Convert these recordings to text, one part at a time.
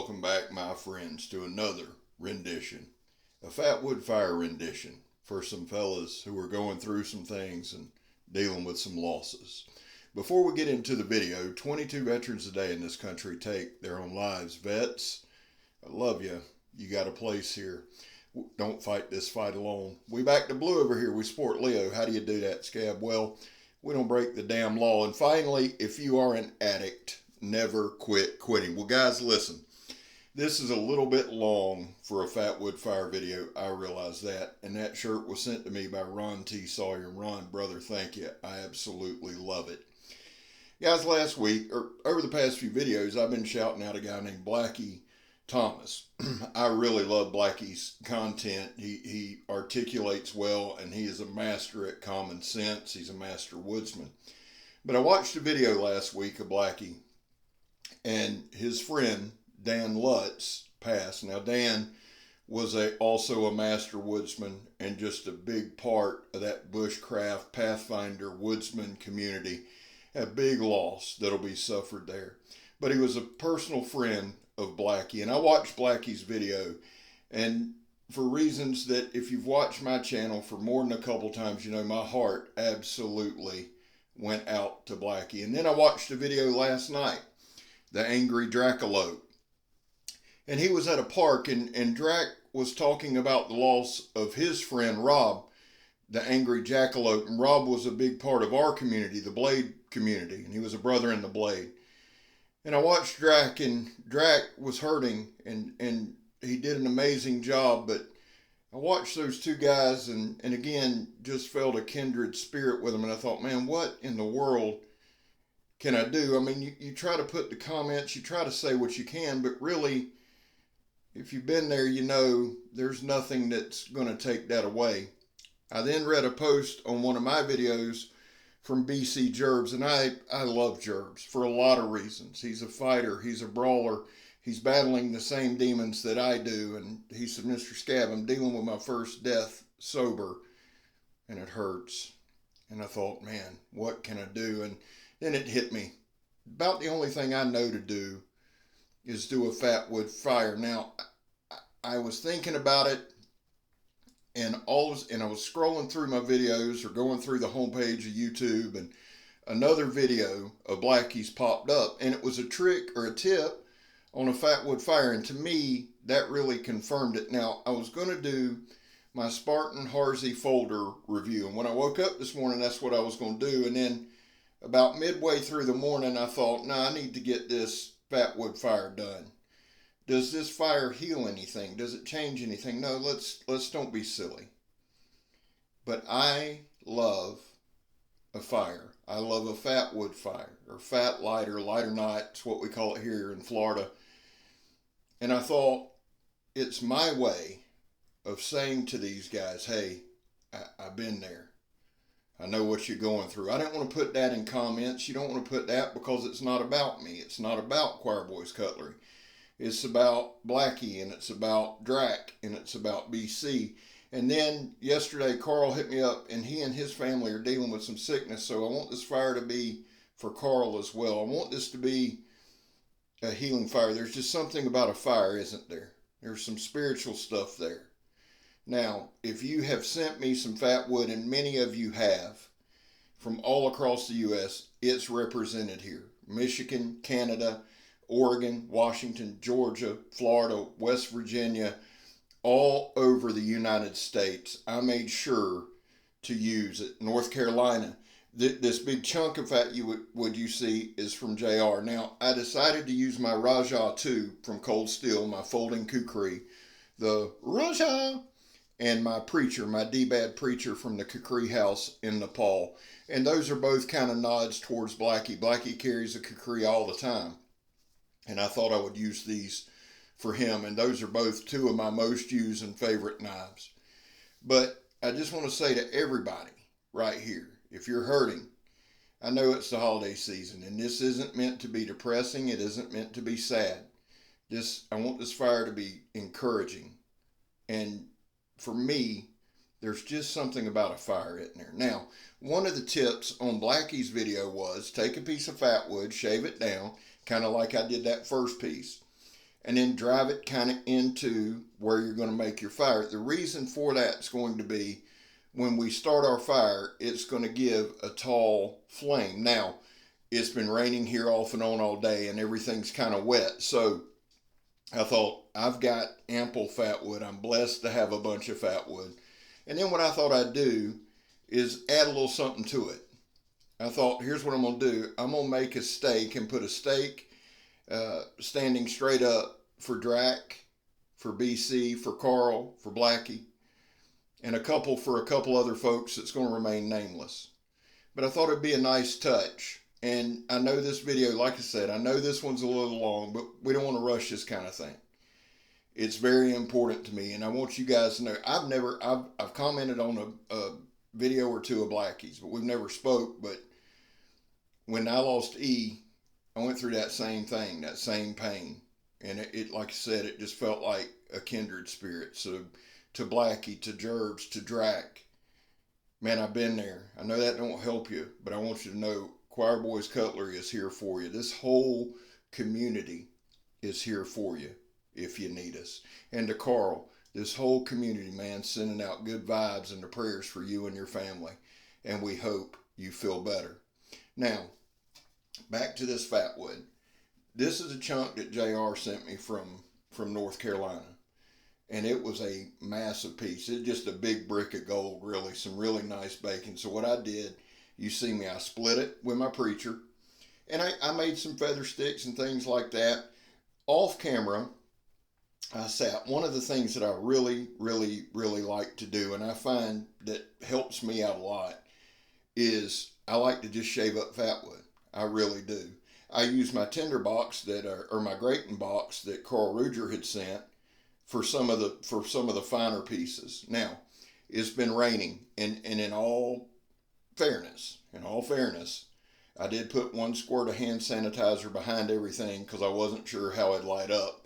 welcome back, my friends, to another rendition, a Fatwood Fire rendition for some fellas who are going through some things and dealing with some losses. Before we get into the video, 22 veterans a day in this country take their own lives. Vets, I love you. You got a place here. Don't fight this fight alone. We back to blue over here. We support Leo. How do you do that, Scab? Well, we don't break the damn law. And finally, if you are an addict, never quit quitting. Well, guys, listen. This is a little bit long for a Fatwood Fire video. I realize that. And that shirt was sent to me by Ron T. Sawyer. And Ron, brother, thank you. I absolutely love it. Guys, last week, or over the past few videos, I've been shouting out a guy named Blackie Thomas. I really love Blackie's content. He articulates well, and he is a master at common sense. He's a master woodsman. But I watched a video last week of Blackie, and his friend, Dan Lutz, passed. Now, Dan was also a master woodsman and just a big part of that bushcraft pathfinder woodsman community. A big loss that'll be suffered there. But he was a personal friend of Blackie, and I watched Blackie's video, and for reasons that if you've watched my channel for more than a couple times, you know my heart absolutely went out to Blackie. And then I watched a video last night, the angry Dracolope, and he was at a park, and Drac was talking about the loss of his friend Rob, the angry Jackalope. And Rob was a big part of our community, the Blade community, and he was a brother in the Blade. And I watched Drac, and Drac was hurting, and he did an amazing job. But I watched those two guys, and again, just felt a kindred spirit with them. And I thought, man, what in the world can I do? I mean, you try to put the comments, you try to say what you can, but really, if you've been there, you know there's nothing that's going to take that away. I then read a post on one of my videos from BC Jerbs, and I love Jerbs for a lot of reasons. He's a fighter, he's a brawler, he's battling the same demons that I do, and he said, Mr. Scab, I'm dealing with my first death sober, and it hurts. And I thought, man, what can I do? And then it hit me. About the only thing I know to do is do a Fatwood Fire. Now, I was thinking about it, and I was scrolling through my videos or going through the homepage of YouTube, and another video of Blackie's popped up, and it was a trick or a tip on a Fatwood Fire, and to me, that really confirmed it. Now, I was going to do my Spartan Harzy folder review, and when I woke up this morning, that's what I was going to do, and then about midway through the morning, I thought, nah, I need to get this Fatwood Fire done. Does this fire heal anything? Does it change anything? No, let's don't be silly. But I love a fire. I love a Fatwood Fire, or fat lighter night. It's what we call it here in Florida. And I thought, it's my way of saying to these guys, hey, I've been there. I know what you're going through. I don't want to put that in comments. You don't want to put that because it's not about me. It's not about Choir Boys Cutlery. It's about Blackie, and it's about Drac, and it's about BC. And then yesterday, Karl hit me up, and he and his family are dealing with some sickness. So I want this fire to be for Karl as well. I want this to be a healing fire. There's just something about a fire, isn't there? There's some spiritual stuff there. Now, if you have sent me some Fatwood, and many of you have, from all across the U.S., it's represented here. Michigan, Canada, Oregon, Washington, Georgia, Florida, West Virginia, all over the United States. I made sure to use it. North Carolina. This big chunk of Fatwood you see is from JR. Now, I decided to use my Raja 2 from Cold Steel, my folding kukri, the Raja, and my preacher, my D-Bad preacher from the Kukri house in Nepal. And those are both kind of nods towards Blackie. Blackie carries a kukri all the time. And I thought I would use these for him. And those are both two of my most used and favorite knives. But I just want to say to everybody right here, if you're hurting, I know it's the holiday season, and this isn't meant to be depressing. It isn't meant to be sad. I want this fire to be encouraging. And for me, there's just something about a fire in there. Now, one of the tips on Blackie's video was take a piece of Fatwood, shave it down, kind of like I did that first piece, and then drive it kind of into where you're going to make your fire. The reason for that is going to be when we start our fire, it's going to give a tall flame. Now, it's been raining here off and on all day and everything's kind of wet. So I thought, I've got ample fatwood. I'm blessed to have a bunch of fatwood. And then what I thought I'd do is add a little something to it. I thought, here's what I'm going to do. I'm going to make a stake and put a stake standing straight up for Drac, for BC, for Karl, for Blackie, and a couple for a couple other folks that's going to remain nameless. But I thought it'd be a nice touch. And I know this video, like I said, I know this one's a little long, but we don't want to rush this kind of thing. It's very important to me, and I want you guys to know, I've commented on a video or two of Blackie's, but we've never spoke. But when I lost E, I went through that same thing, that same pain. And it like I said, it just felt like a kindred spirit. So to Blackie, to Jerbs, to Drac, man, I've been there. I know that don't help you, but I want you to know Choir Boys Cutlery is here for you. This whole community is here for you if you need us. And to Karl, this whole community, man, sending out good vibes and the prayers for you and your family. And we hope you feel better. Now, back to this fatwood. This is a chunk that JR sent me from North Carolina. And it was a massive piece. It's just a big brick of gold, really. Some really nice bacon. So what I did, you see me, I split it with my preacher. And I made some feather sticks and things like that. Off camera, I sat. One of the things that I really, really, really like to do, and I find that helps me out a lot, is I like to just shave up fatwood. I really do. I use my tinder box or my grating box that Karl Ruedger had sent for some of the finer pieces. Now, it's been raining, and in all fairness, I did put 1 squirt of hand sanitizer behind everything because I wasn't sure how it'd light up.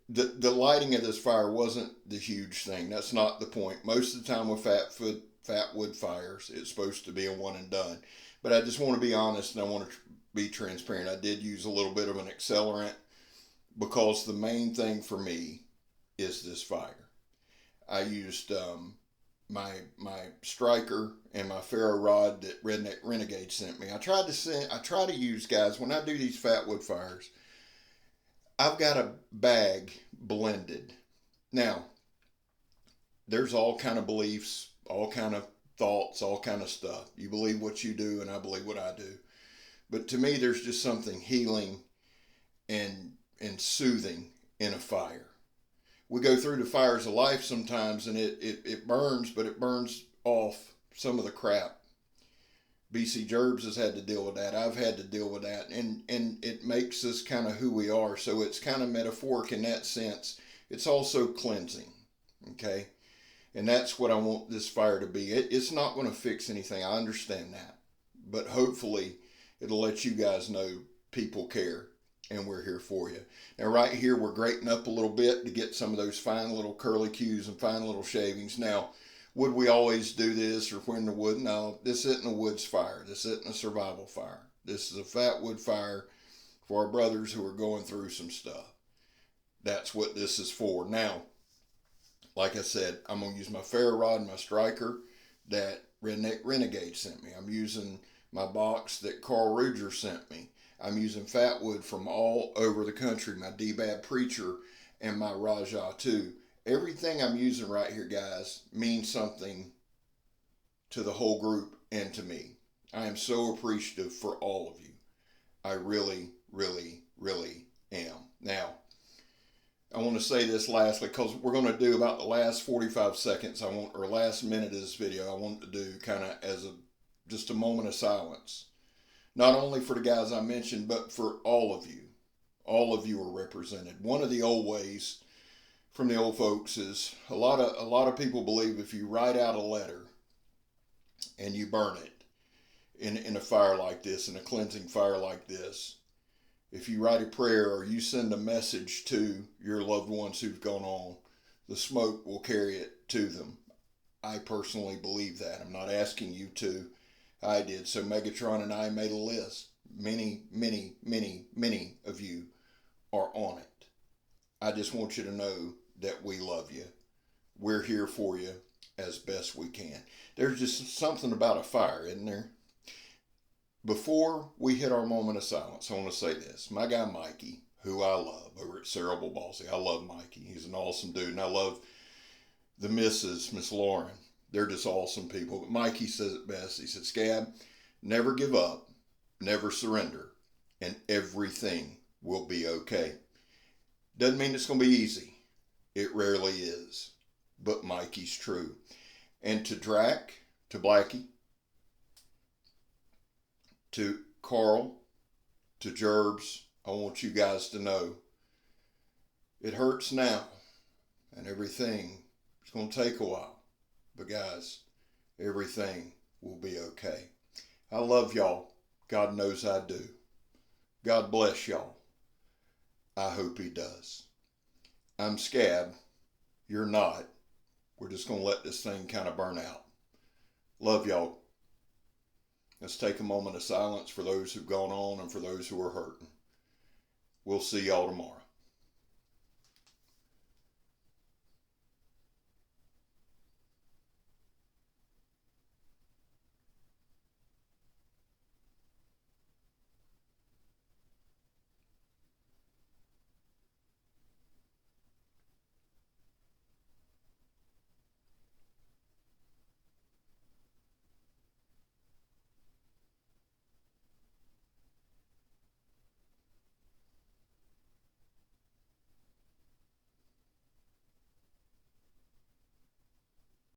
The lighting of this fire wasn't the huge thing. That's not the point. Most of the time with fatwood fires, it's supposed to be a one and done. But I just want to be honest and I want to be transparent. I did use a little bit of an accelerant because the main thing for me is this fire. I used my striker and my ferro rod that Redneck Renegade sent me. I try to use, guys, when I do these fatwood fires, I've got a bag blended. Now, there's all kind of beliefs, all kind of thoughts, all kind of stuff. You believe what you do, and I believe what I do. But to me, there's just something healing and soothing in a fire. We go through the fires of life sometimes, and it burns, but it burns off some of the crap. BC Jerbs has had to deal with that. I've had to deal with that. And it makes us kind of who we are. So it's kind of metaphoric in that sense. It's also cleansing. Okay? And that's what I want this fire to be. It's not going to fix anything. I understand that. But hopefully it'll let you guys know people care. And we're here for you. Now right here we're grating up a little bit to get some of those fine little curly cues and fine little shavings. Now, would we always do this or if we're in the wood? No, this isn't a woods fire. This isn't a survival fire. This is a fatwood fire for our brothers who are going through some stuff. That's what this is for. Now, like I said, I'm going to use my ferro rod and my striker that Redneck Renegade sent me. I'm using my box that Karl Ruedger sent me. I'm using fatwood from all over the country. My D-Bab Preacher and my Rajah too. Everything I'm using right here, guys, means something to the whole group and to me. I am so appreciative for all of you. I really, really, really am. Now, I want to say this lastly because we're going to do about the last 45 seconds. Or last minute of this video. I want to do kind of as just a moment of silence. Not only for the guys I mentioned, but for all of you. All of you are represented. One of the old ways from the old folks is a lot of people believe if you write out a letter and you burn it in a fire like this, in a cleansing fire like this, if you write a prayer or you send a message to your loved ones who've gone on, the smoke will carry it to them. I personally believe that. I'm not asking you to. I did. So Megatron and I made a list. Many, many, many, many of you are on it. I just want you to know that we love you. We're here for you as best we can. There's just something about a fire, isn't there? Before we hit our moment of silence, I want to say this. My guy Mikey, who I love over at Cerebral Ballsy, I love Mikey. He's an awesome dude, and I love the missus, Miss Lauren. They're just awesome people. But Mikey says it best. He said, Scab, never give up, never surrender, and everything will be okay. Doesn't mean it's going to be easy. It rarely is. But Mikey's true. And to Drac, to Blackie, to Karl, to Jerbs, I want you guys to know it hurts now, and everything is going to take a while. But guys, everything will be okay. I love y'all. God knows I do. God bless y'all. I hope he does. I'm Scab. You're not. We're just going to let this thing kind of burn out. Love y'all. Let's take a moment of silence for those who've gone on and for those who are hurting. We'll see y'all tomorrow.